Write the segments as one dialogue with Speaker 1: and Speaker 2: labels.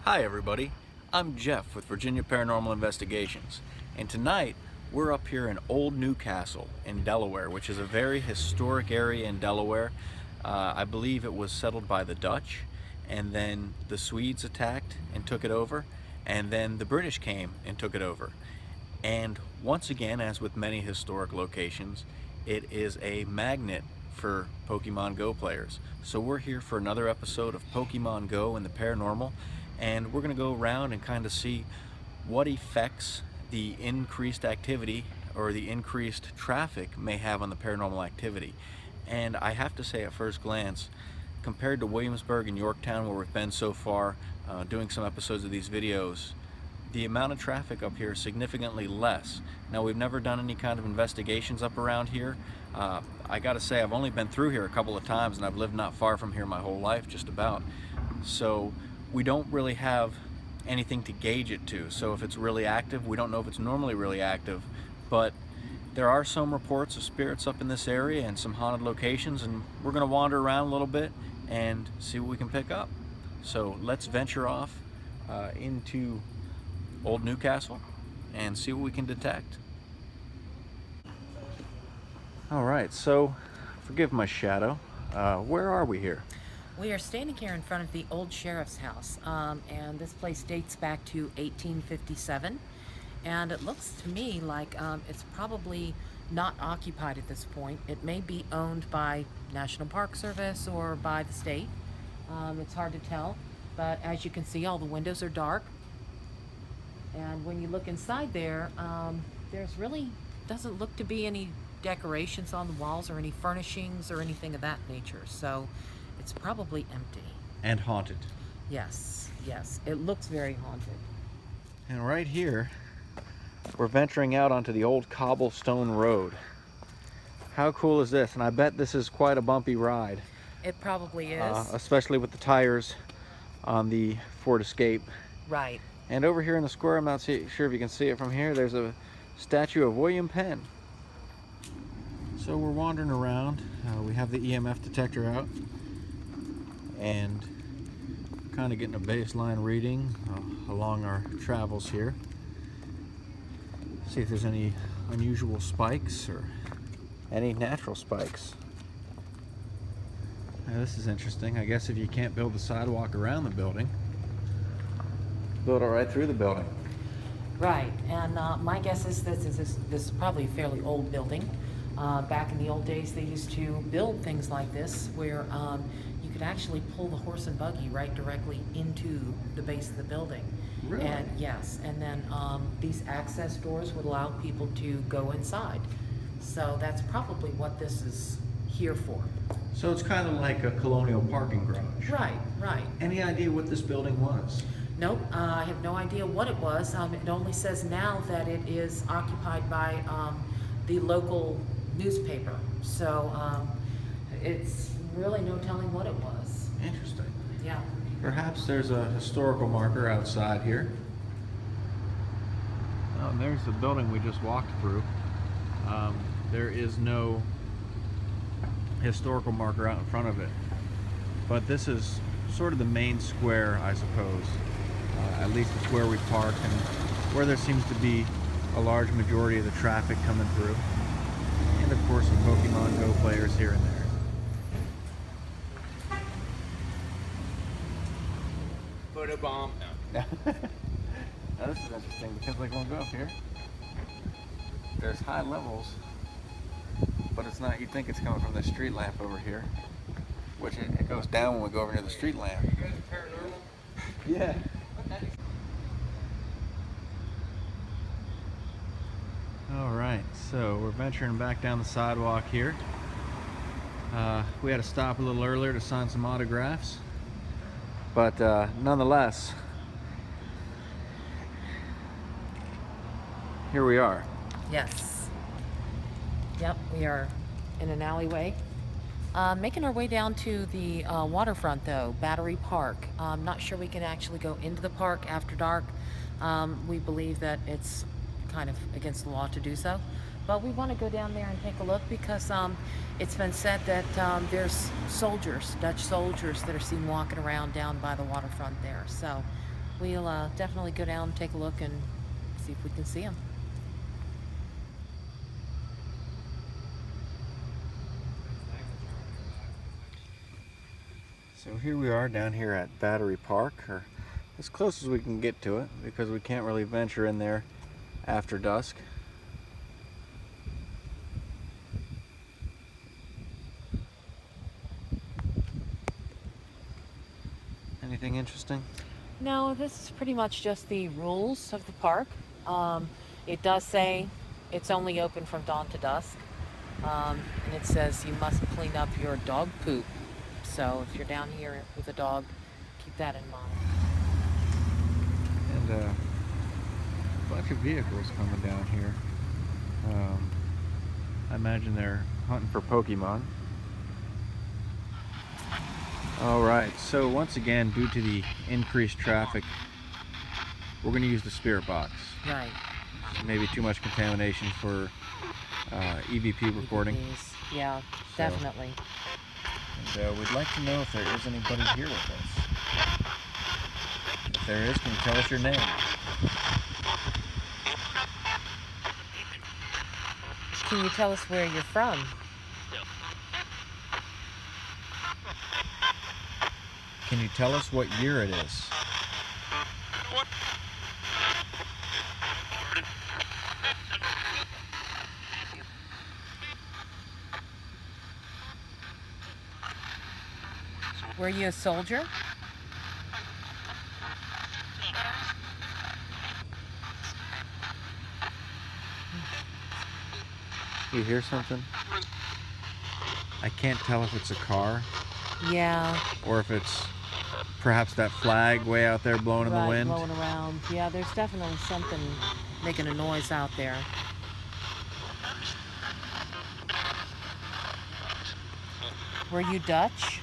Speaker 1: Hi everybody, I'm Jeff with Virginia Paranormal Investigations, and tonight we're up here in Old Newcastle in Delaware, which is a very historic area in Delaware. I believe it was settled by the Dutch, and then the Swedes attacked and took it over, and then the British came and took it over. And once again, as with many historic locations, it is a magnet for Pokemon Go players. So we're here for another episode of Pokemon Go and the paranormal, and we're going to go around and kind of see what effects the increased activity or the increased traffic may have on the paranormal activity. And I have to say, at first glance, compared to Williamsburg and Yorktown, where we've been so far doing some episodes of these videos, the amount of traffic up here is significantly less. Now, we've never done any kind of investigations up around here. I gotta say, I've only been through here a couple of times, and I've lived not far from here my whole life, just about. So we don't really have anything to gauge it to. So if it's really active, we don't know if it's normally really active, but there are some reports of spirits up in this area and some haunted locations, and we're gonna wander around a little bit and see what we can pick up. So let's venture off into Old Newcastle and see what we can detect. All right, so forgive my shadow. Where are we here?
Speaker 2: We are standing here in front of the old sheriff's house, and this place dates back to 1857, and it looks to me like it's probably not occupied at this point. It may be owned by National Park Service or by the state. It's hard to tell, but as you can see, all the windows are dark, and when you look inside there, there's really doesn't look to be any decorations on the walls or any furnishings or anything of that nature, so it's probably empty.
Speaker 1: And haunted.
Speaker 2: Yes, yes, it looks very haunted.
Speaker 1: And right here, we're venturing out onto the old cobblestone road. How cool is this? And I bet this is quite a bumpy ride.
Speaker 2: It probably is.
Speaker 1: Especially with the tires on the Ford Escape.
Speaker 2: Right.
Speaker 1: And over here in the square, I'm not sure if you can see it from here, there's a statue of William Penn. So we're wandering around. We have the EMF detector out and kind of getting a baseline reading along our travels here. See if there's any unusual spikes or any natural spikes. Now, this is interesting. I guess if you can't build the sidewalk around the building, build it right through the building.
Speaker 2: Right, and my guess is this is probably a fairly old building. Back in the old days, they used to build things like this where you could actually pull the horse and buggy right directly into the base of the building.
Speaker 1: Really?
Speaker 2: And yes, and then these access doors would allow people to go inside. So that's probably what this is here for.
Speaker 1: So it's kind of like a colonial parking garage.
Speaker 2: Right, right.
Speaker 1: Any idea what this building was?
Speaker 2: Nope, I have no idea what it was. It only says now that it is occupied by the local newspaper. So it's really no telling what it was.
Speaker 1: Interesting.
Speaker 2: Yeah.
Speaker 1: Perhaps there's a historical marker outside here. Oh, and there's the building we just walked through. There is no historical marker out in front of it. But this is sort of the main square, I suppose. At least it's where we park and where there seems to be a large majority of the traffic coming through. And of course some Pokemon Go players here and there.
Speaker 3: Put a bomb. No.
Speaker 1: Now this is interesting because like when we go up here, there's high levels, but it's not, you'd think it's coming from the street lamp over here, which it goes down when we go over near the street lamp.
Speaker 3: You guys are paranormal?
Speaker 1: Yeah. Alright, so we're venturing back down the sidewalk here. We had to stop a little earlier to sign some autographs, but nonetheless, here we are.
Speaker 2: Yes. Yep, we are in an alleyway. Making our way down to the waterfront though, Battery Park. I'm not sure we can actually go into the park after dark. We believe that it's kind of against the law to do so, but we want to go down there and take a look because it's been said that there's soldiers, Dutch soldiers, that are seen walking around down by the waterfront there. So we'll definitely go down, take a look, and see if we can see them.
Speaker 1: So here we are down here at Battery Park, or as close as we can get to it, because we can't really venture in there after dusk. Anything interesting?
Speaker 2: No, this is pretty much just the rules of the park. It does say it's only open from dawn to dusk, and it says you must clean up your dog poop. So if you're down here with a dog, keep that in mind.
Speaker 1: And a bunch of vehicles coming down here. I imagine they're hunting for Pokemon. Alright, so once again, due to the increased traffic, we're going to use the spirit box.
Speaker 2: Right.
Speaker 1: Maybe too much contamination for EVP recording.
Speaker 2: EVPs. Yeah,
Speaker 1: So-
Speaker 2: definitely.
Speaker 1: And we'd like to know if there is anybody here with us. If there is, can you tell us your name?
Speaker 2: Can you tell us where you're from?
Speaker 1: Can you tell us what year it is?
Speaker 2: Were you a soldier?
Speaker 1: You hear something? I can't tell if it's a car
Speaker 2: Yeah.
Speaker 1: or if it's perhaps that flag way out there blowing in the
Speaker 2: Right,
Speaker 1: wind.
Speaker 2: blowing around. Yeah, there's definitely something making a noise out there. Were you Dutch?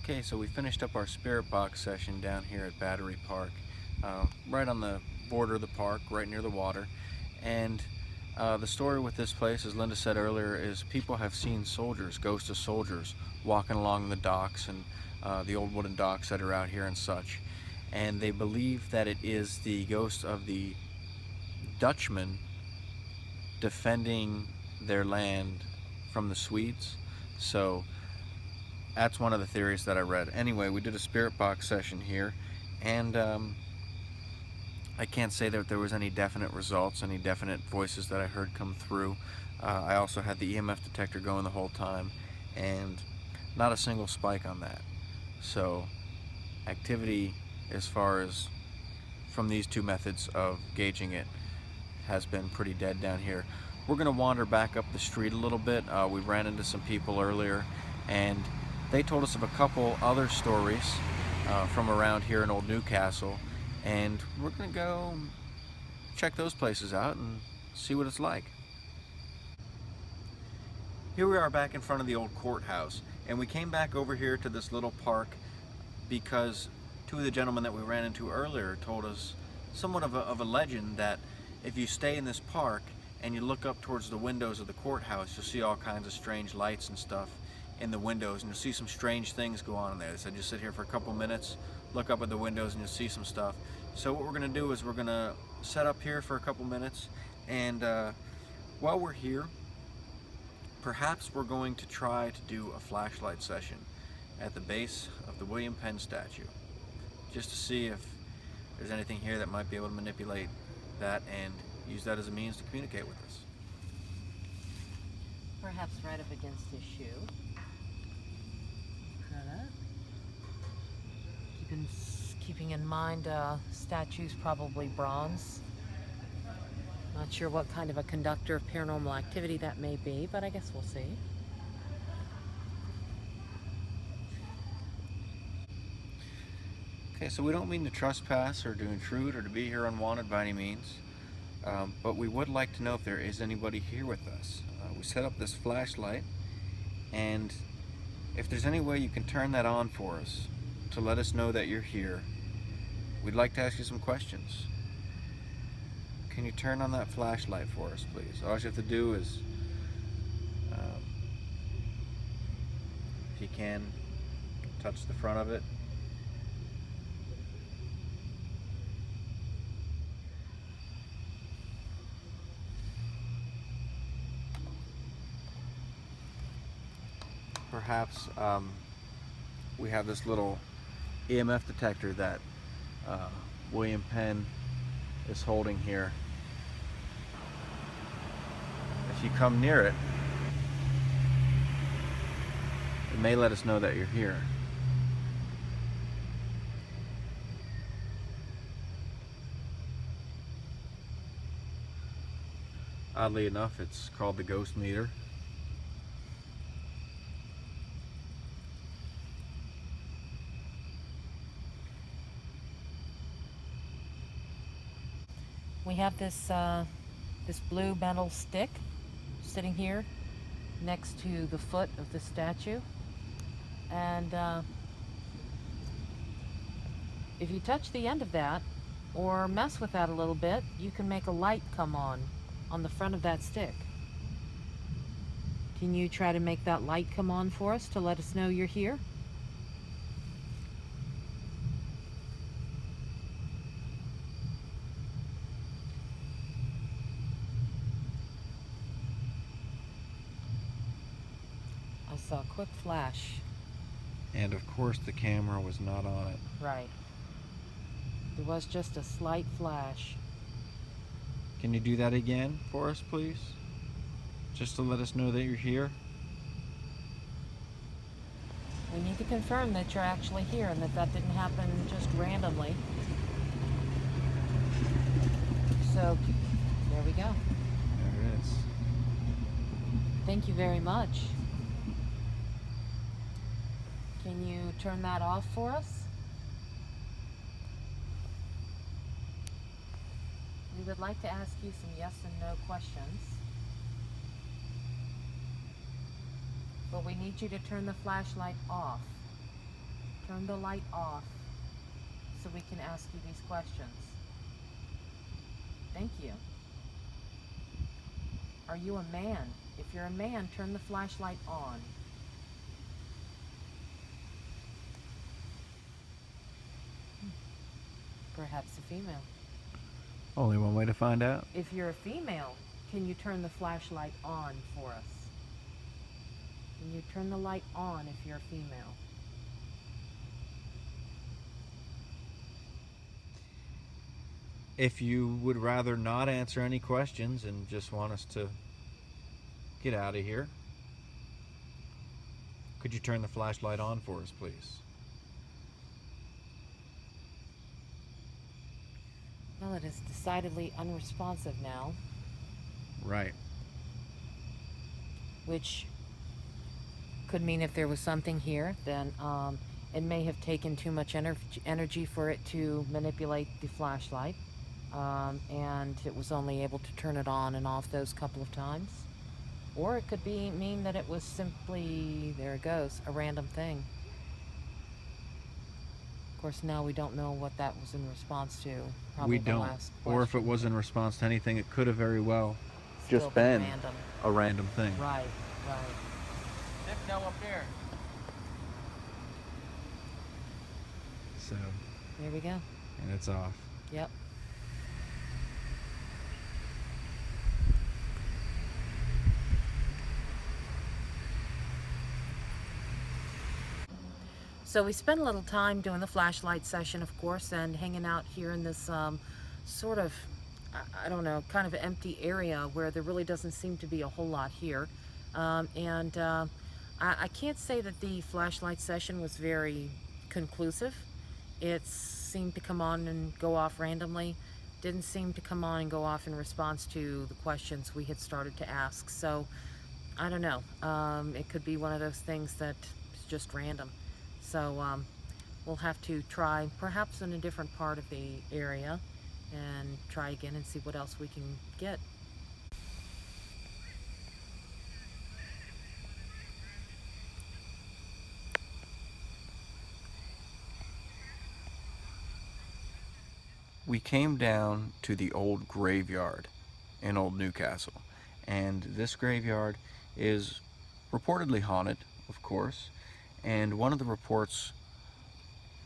Speaker 1: Okay, so we finished up our spirit box session down here at Battery Park, right on the border of the park, right near the water. And the story with this place, as Linda said earlier, is people have seen soldiers, ghosts of soldiers, walking along the docks and the old wooden docks that are out here and such. And they believe that it is the ghost of the Dutchmen defending their land from the Swedes. So that's one of the theories that I read. Anyway, we did a spirit box session here, and I can't say that there was any definite results, any definite voices that I heard come through. I also had the EMF detector going the whole time, and not a single spike on that. So activity, as far as from these two methods of gauging it, has been pretty dead down here. We're going to wander back up the street a little bit. We ran into some people earlier, and they told us of a couple other stories from around here in Old Newcastle, and we're going to go check those places out and see what it's like. Here we are back in front of the old courthouse, and we came back over here to this little park because two of the gentlemen that we ran into earlier told us somewhat of a legend that if you stay in this park and you look up towards the windows of the courthouse, you'll see all kinds of strange lights and stuff in the windows, and you'll see some strange things go on in there. They said just sit here for a couple minutes, look up at the windows, and you'll see some stuff. So what we're going to do is we're going to set up here for a couple minutes, and while we're here, perhaps we're going to try to do a flashlight session at the base of the William Penn statue, just to see if there's anything here that might be able to manipulate that and use that as a means to communicate with us.
Speaker 2: Perhaps right up against his shoe. Keeping in mind, statue's probably bronze. Not sure what kind of a conductor of paranormal activity that may be, but I guess we'll see.
Speaker 1: Okay, so we don't mean to trespass or to intrude or to be here unwanted by any means, but we would like to know if there is anybody here with us. We set up this flashlight, and if there's any way you can turn that on for us to let us know that you're here, we'd like to ask you some questions. Can you turn on that flashlight for us, please? All you have to do is If you can, touch the front of it. Perhaps we have this little EMF detector that William Penn is holding here. If you come near it, it may let us know that you're here. Oddly enough, it's called the ghost meter.
Speaker 2: We have this this blue metal stick sitting here next to the foot of the statue, and if you touch the end of that or mess with that a little bit, you can make a light come on the front of that stick. Can you try to make that light come on for us to let us know you're here? I saw a quick flash.
Speaker 1: And of course the camera was not on it.
Speaker 2: Right. There was just a slight flash.
Speaker 1: Can you do that again for us, please? Just to let us know that you're here.
Speaker 2: We need to confirm that you're actually here and that that didn't happen just randomly. So, there we go.
Speaker 1: There it is.
Speaker 2: Thank you very much. Can you turn that off for us? We would like to ask you some yes and no questions. But we need you to turn the flashlight off. Turn the light off so we can ask you these questions. Thank you. Are you a man? If you're a man, turn the flashlight on. Perhaps a female.
Speaker 1: Only one way to find out.
Speaker 2: If you're a female, can you turn the flashlight on for us? Can you turn the light on if you're a female?
Speaker 1: If you would rather not answer any questions and just want us to get out of here, could you turn the flashlight on for us, please?
Speaker 2: Well, it is decidedly unresponsive now,
Speaker 1: Right.
Speaker 2: which could mean if there was something here, then it may have taken too much energy for it to manipulate the flashlight, and it was only able to turn it on and off those couple of times. Or it could mean that it was simply, there it goes, a random thing. Of course, now we don't know what that was in response to. Probably
Speaker 1: We
Speaker 2: the
Speaker 1: don't.
Speaker 2: last
Speaker 1: Or if it
Speaker 2: question.
Speaker 1: was in response to anything, it could have very well
Speaker 2: Still
Speaker 1: just been
Speaker 2: random.
Speaker 1: a random thing.
Speaker 2: Right.
Speaker 3: Nick, now up there.
Speaker 1: So,
Speaker 2: There we go.
Speaker 1: and it's off.
Speaker 2: Yep. So we spent a little time doing the flashlight session, of course, and hanging out here in this sort of, I don't know, kind of empty area where there really doesn't seem to be a whole lot here. I can't say that the flashlight session was very conclusive. It seemed to come on and go off randomly. Didn't seem to come on and go off in response to the questions we had started to ask. So I don't know. It could be one of those things that is just random. So we'll have to try perhaps in a different part of the area and try again and see what else we can get.
Speaker 1: We came down to the old graveyard in Old Newcastle, and this graveyard is reportedly haunted, of course, and one of the reports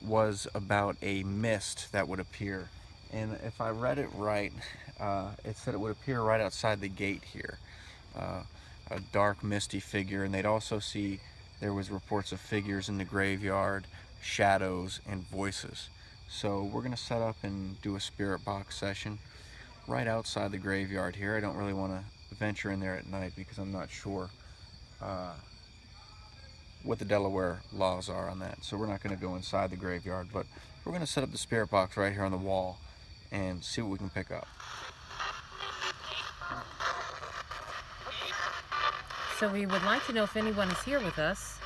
Speaker 1: was about a mist that would appear. And if I read it right, it said it would appear right outside the gate here. A dark, misty figure, and they'd also see there was reports of figures in the graveyard, shadows, and voices. So we're going to set up and do a spirit box session right outside the graveyard here. I don't really want to venture in there at night because I'm not sure what the Delaware laws are on that. So we're not going to go inside the graveyard, but we're going to set up the spirit box right here on the wall and see what we can pick up.
Speaker 2: So we would like to know if anyone is here with us.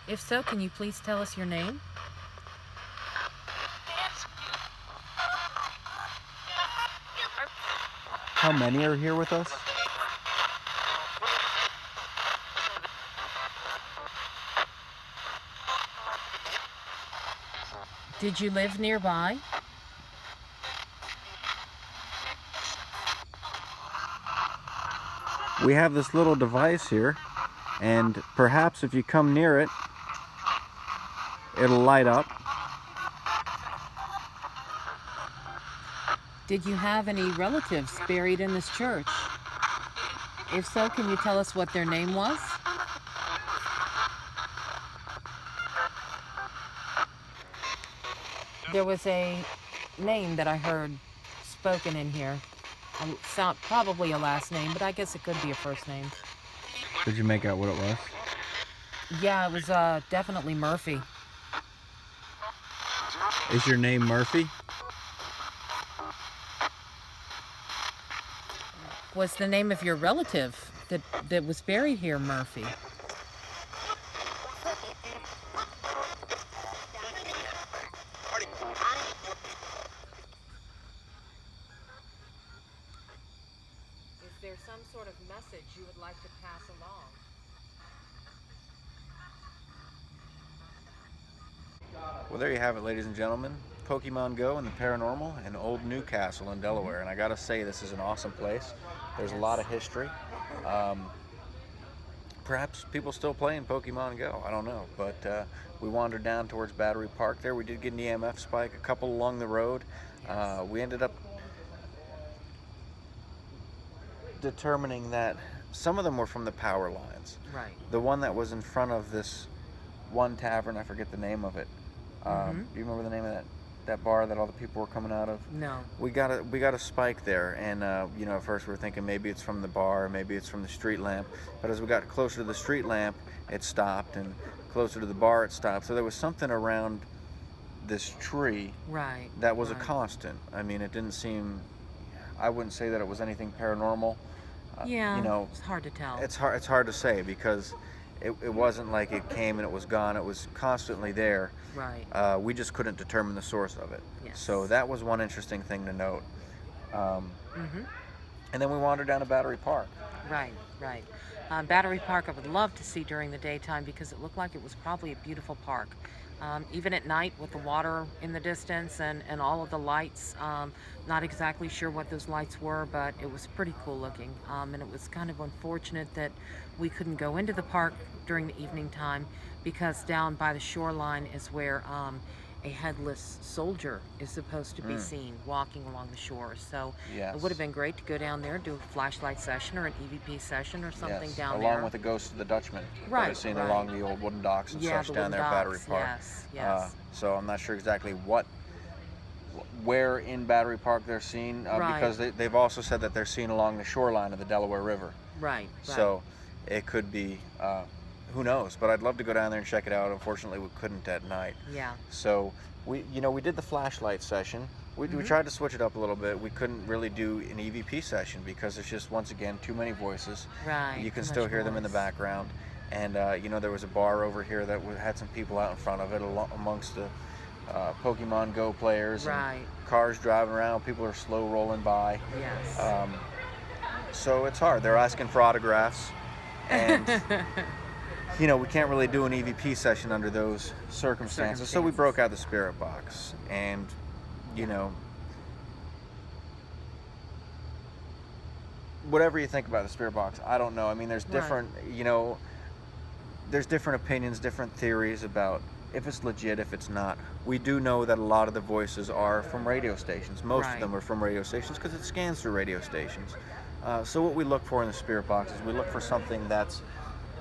Speaker 2: If so, can you please tell us your name?
Speaker 1: How many are here with us?
Speaker 2: Did you live nearby?
Speaker 1: We have this little device here, and perhaps if you come near it, it'll light up.
Speaker 2: Did you have any relatives buried in this church? If so, can you tell us what their name was? There was a name that I heard spoken in here. Sound probably a last name, but I guess it could be a first name.
Speaker 1: Did you make out what it was?
Speaker 2: Yeah, it was definitely Murphy.
Speaker 1: Is your name Murphy?
Speaker 2: Was the name of your relative that was buried here Murphy? Is there some sort of message you would like to pass along?
Speaker 1: Well, there you have it, ladies and gentlemen. Pokemon Go and the Paranormal in Old Newcastle in Delaware. And I gotta say, this is an awesome place. There's a lot of history. Perhaps people still playing Pokemon Go, I don't know. But we wandered down towards Battery Park there. We did get an EMF spike, a couple along the road. We ended up determining that some of them were from the power lines.
Speaker 2: Right.
Speaker 1: The one that was in front of this one tavern, I forget the name of it. Do you remember the name of that bar that all the people were coming out of?
Speaker 2: No.
Speaker 1: We got a spike there, and you know, at first we were thinking maybe it's from the bar, maybe it's from the street lamp. But as we got closer to the street lamp, it stopped, and closer to the bar, it stopped. So there was something around this tree that was a constant. I mean, it didn't seem. I wouldn't say that it was anything paranormal.
Speaker 2: Yeah.
Speaker 1: You know,
Speaker 2: it's hard to tell.
Speaker 1: It's hard to say because it wasn't like it came and it was gone. It was constantly there.
Speaker 2: Right.
Speaker 1: We just couldn't determine the source of it.
Speaker 2: Yes.
Speaker 1: So that was one interesting thing to note. And then we wandered down to Battery Park.
Speaker 2: Right. Battery Park I would love to see during the daytime because it looked like it was probably a beautiful park. Even at night with the water in the distance and all of the lights. Not exactly sure what those lights were, but it was pretty cool looking. And it was kind of unfortunate that we couldn't go into the park during the evening time because down by the shoreline is where a headless soldier is supposed to be seen walking along the shore. So it would have been great to go down there, do a flashlight session or an EVP session or something down there.
Speaker 1: Along with the ghost of the Dutchman.
Speaker 2: Right.
Speaker 1: I've seen along the old wooden docks and such down there at Battery Park.
Speaker 2: Yes.
Speaker 1: So I'm not sure exactly where in Battery Park they're seen because they've also said that they're seen along the shoreline of the Delaware River.
Speaker 2: Right.
Speaker 1: So it could be, who knows? But I'd love to go down there and check it out. Unfortunately, we couldn't at night.
Speaker 2: Yeah.
Speaker 1: So we did the flashlight session. We tried to switch it up a little bit. We couldn't really do an EVP session because there's just, once again, too many voices.
Speaker 2: Right.
Speaker 1: You can still hear them in the background. And, there was a bar over here that had some people out in front of it amongst the Pokemon Go players.
Speaker 2: Right.
Speaker 1: And cars driving around. People are slow rolling by.
Speaker 2: Yes.
Speaker 1: So it's hard. They're asking for autographs. And, we can't really do an EVP session under those circumstances. So we broke out the spirit box. And, whatever you think about the spirit box, I don't know. I mean, there's different, there's different opinions, different theories about if it's legit, if it's not. We do know that a lot of the voices are from radio stations. Most of
Speaker 2: Right.
Speaker 1: them are from radio stations because it scans through radio stations. So what we look for in the spirit box is we look for something that's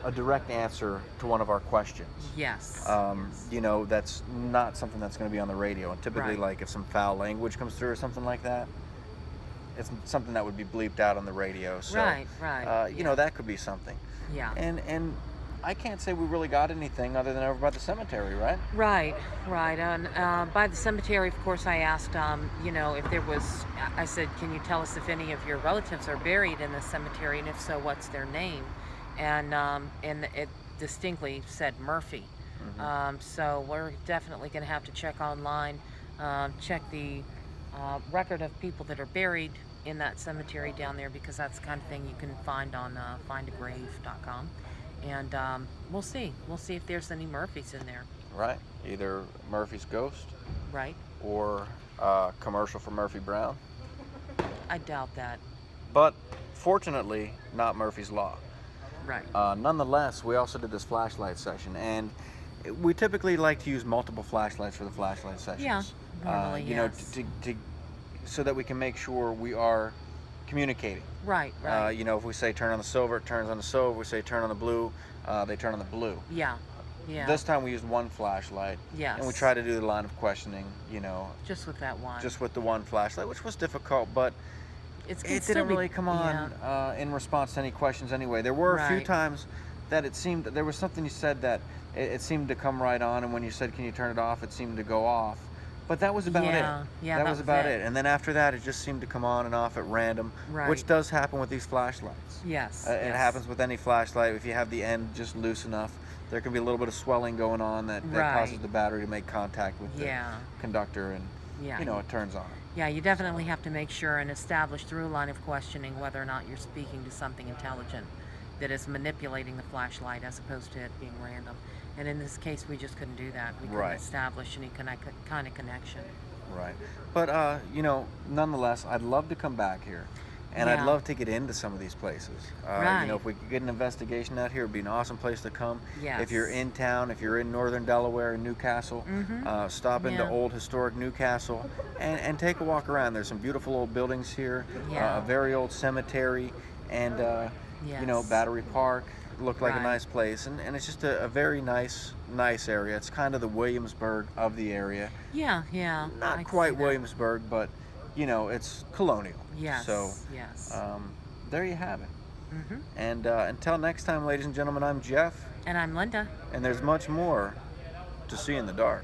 Speaker 1: a direct answer to one of our questions.
Speaker 2: Yes. Yes.
Speaker 1: You know, that's not something that's going to be on the radio. And typically,
Speaker 2: Right.
Speaker 1: like if some foul language comes through or something like that, it's something that would be bleeped out on the radio. So,
Speaker 2: Right, right,
Speaker 1: you know, that could be something.
Speaker 2: Yeah.
Speaker 1: And I can't say we really got anything other than over by the cemetery, right?
Speaker 2: Right, right. And by the cemetery, of course, I asked, you know, if there was, I said, can you tell us if any of your relatives are buried in the cemetery, and if so, what's their name? And it distinctly said Murphy. So we're definitely going to have to check online, check the record of people that are buried in that cemetery down there, because that's the kind of thing you can find on findagrave.com. And we'll see if there's any Murphys in there.
Speaker 1: Right. Either Murphy's Ghost
Speaker 2: Right.
Speaker 1: or commercial for Murphy Brown.
Speaker 2: I doubt that.
Speaker 1: But fortunately, not Murphy's Law.
Speaker 2: Right.
Speaker 1: Nonetheless, we also did this flashlight session, and we typically like to use multiple flashlights for the flashlight sessions.
Speaker 2: Yeah, normally,
Speaker 1: you know,
Speaker 2: yes.
Speaker 1: to so that we can make sure we are communicating.
Speaker 2: Right, right.
Speaker 1: You know, if we say turn on the silver, it turns on the silver. If we say turn on the blue, they turn on the blue.
Speaker 2: Yeah. Yeah.
Speaker 1: This time we used one flashlight.
Speaker 2: Yes.
Speaker 1: And we tried to do the line of questioning, you know,
Speaker 2: just with that one.
Speaker 1: just with the one flashlight, which was difficult, but
Speaker 2: it
Speaker 1: didn't really come on in response to any questions anyway. There were a few
Speaker 2: Right.
Speaker 1: times that it seemed that there was something you said that it seemed to come right on, and when you said, can you turn it off, it seemed to go off. But that was about
Speaker 2: Yeah,
Speaker 1: it.
Speaker 2: yeah,
Speaker 1: that
Speaker 2: that
Speaker 1: was
Speaker 2: was
Speaker 1: about
Speaker 2: it.
Speaker 1: it. And then after that, it just seemed to come on and off at random,
Speaker 2: Right.
Speaker 1: which does happen with these flashlights.
Speaker 2: Yes.
Speaker 1: It
Speaker 2: yes.
Speaker 1: happens with any flashlight. If you have the end just loose enough, there can be a little bit of swelling going on that causes
Speaker 2: Right.
Speaker 1: the battery to make contact with the
Speaker 2: Yeah.
Speaker 1: conductor, and
Speaker 2: Yeah.
Speaker 1: you know, it turns on.
Speaker 2: Yeah, you definitely have to make sure and establish through a line of questioning whether or not you're speaking to something intelligent that is manipulating the flashlight as opposed to it being random. And in this case, we just couldn't do that. We couldn't
Speaker 1: Right.
Speaker 2: establish any kind of connection.
Speaker 1: Right. But, you know, nonetheless, I'd love to come back here. And I'd
Speaker 2: Yeah.
Speaker 1: love to get into some of these places. You
Speaker 2: Right.
Speaker 1: know, if we could get an investigation out here, it'd be an awesome place to come.
Speaker 2: Yes.
Speaker 1: If you're in town, if you're in northern Delaware, in Newcastle, stop into
Speaker 2: Yeah.
Speaker 1: old historic Newcastle and take a walk around. There's some beautiful old buildings here,
Speaker 2: Yeah.
Speaker 1: a very old cemetery, and, you know,
Speaker 2: Yes.
Speaker 1: Battery Park looked like a
Speaker 2: Right.
Speaker 1: nice place. And it's just a very nice area. It's kind of the Williamsburg of the area.
Speaker 2: Yeah, yeah. I
Speaker 1: Not
Speaker 2: can
Speaker 1: quite
Speaker 2: see that.
Speaker 1: Williamsburg, but, you know, it's colonial.
Speaker 2: Yes.
Speaker 1: So,
Speaker 2: yes.
Speaker 1: there you have it.
Speaker 2: hmm
Speaker 1: And until next time, ladies and gentlemen, I'm Jeff,
Speaker 2: And I'm Linda.
Speaker 1: and there's much more to see in the dark.